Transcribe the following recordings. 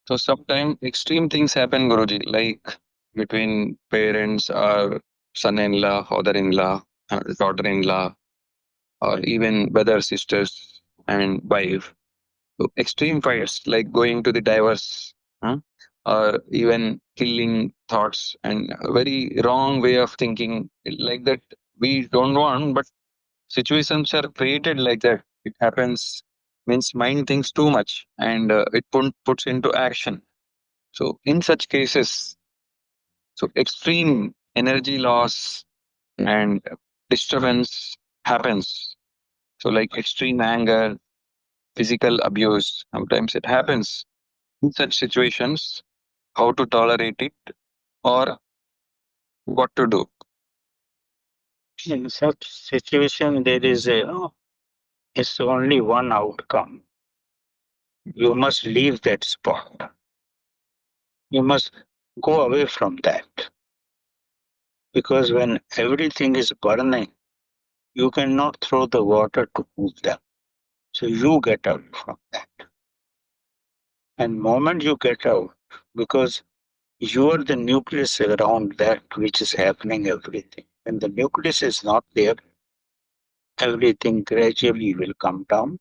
So sometimes extreme things happen, Guruji, like between parents or son-in-law, father-in-law, daughter-in-law, or even brother, sisters, and wife. So extreme fights like going to the divorce, huh? Or even killing thoughts and a very wrong way of thinking like that. We don't want, but situations are created like that. It happens means mind thinks too much and puts into action. So in such cases, so extreme energy loss and disturbance happens. So like extreme anger, physical abuse, sometimes it happens. In such situations, how to tolerate it or what to do. In such situation, there is it's only one outcome. You must leave that spot. You must go away from that. Because when everything is burning, you cannot throw the water to cool them. So you get out from that. And moment you get out, because you are the nucleus around that which is happening everything. When the nucleus is not there, everything gradually will come down.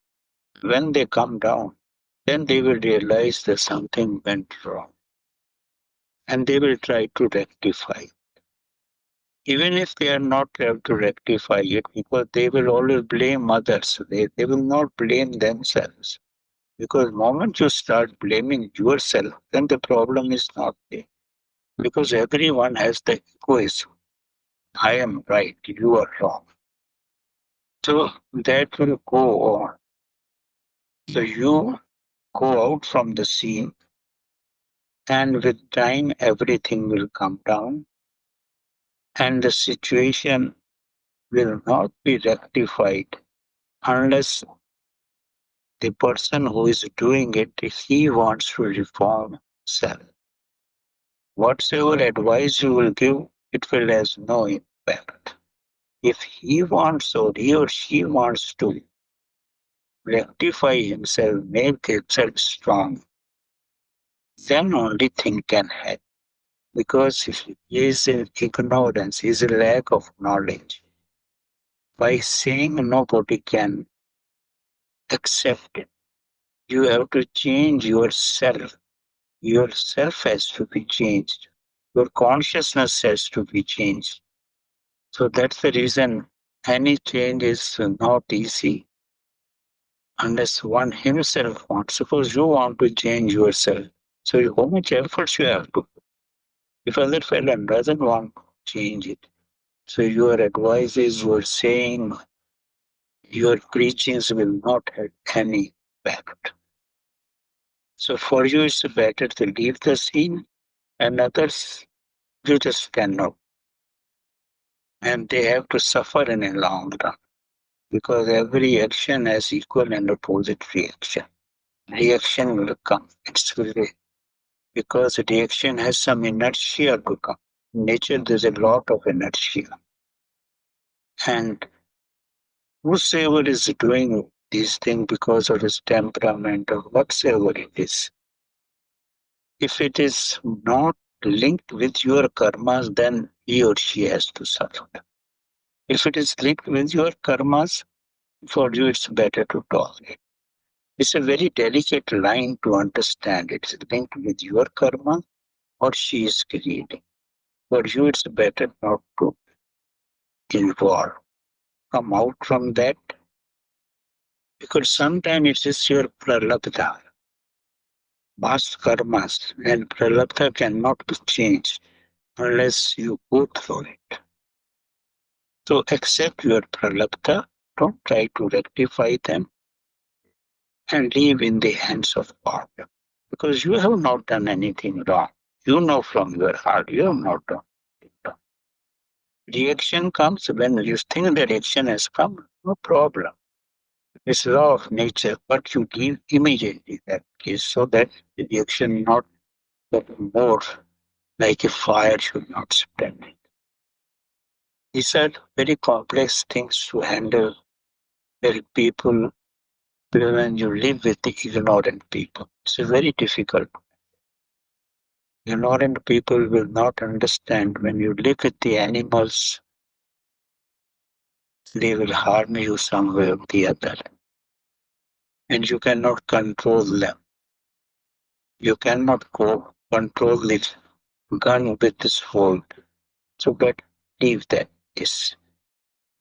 When they come down, then they will realize that something went wrong and they will try to rectify. Even if they are not able to rectify it, because they will always blame others, they will not blame themselves. Because the moment you start blaming yourself, then the problem is not there. Because everyone has the egoism. I am right, you are wrong. So that will go on. So you go out from the scene, and with time, everything will come down, and the situation will not be rectified unless the person who is doing it, he wants to reform self. Whatsoever advice you will give, it will has no impact. If he wants or he or she wants to rectify himself, make himself strong, then only thing can happen. Because if he is in ignorance, he is a lack of knowledge. By saying nobody can accept it, you have to change yourself. Yourself has to be changed. Your consciousness has to be changed. So that's the reason any change is not easy unless one himself wants. Suppose you want to change yourself. So how much effort you have to put? If other fellow doesn't want to change it, so your advices, your saying, your preachings will not have any impact. So for you, it's better to leave the scene, and others, you just cannot. And they have to suffer in a long run because every action has equal and opposite reaction. Reaction will come. It's really because reaction has some inertia to come. In nature, there's a lot of inertia. And whosoever is doing these things because of his temperament or whatsoever it is, if it is not linked with your karmas, then he or she has to suffer. If it is linked with your karmas, for you it's better to tolerate. It's a very delicate line to understand. It's linked with your karma or she is creating. For you, it's better not to involve. Come out from that because sometimes it is your prarabdha, past karmas, and prarabdha cannot be changed unless you go through it. So accept your prarabdha, don't try to rectify them, and leave in the hands of God. Because you have not done anything wrong. You know from your heart you have not done it wrong. Reaction comes when you think the reaction has come, no problem. It's law of nature, but you give immediately that case so that the reaction not get more like a fire should not spread. These are very complex things to handle where people when you live with the ignorant people. It's very difficult. Ignorant people will not understand when you live with the animals, they will harm you some way or the other. And you cannot control them. You cannot control this gun with this hold. So better leave that is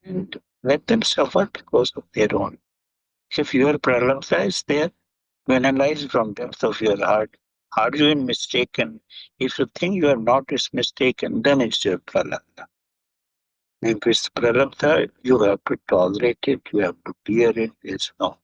and let them suffer because of their own. If your prarabdha is there, you analyze from depth of your heart. Are you in mistaken? If you think you are not is mistaken, then it's your prarabdha. If it's prarabdha, you have to tolerate it, you have to bear it. It's not.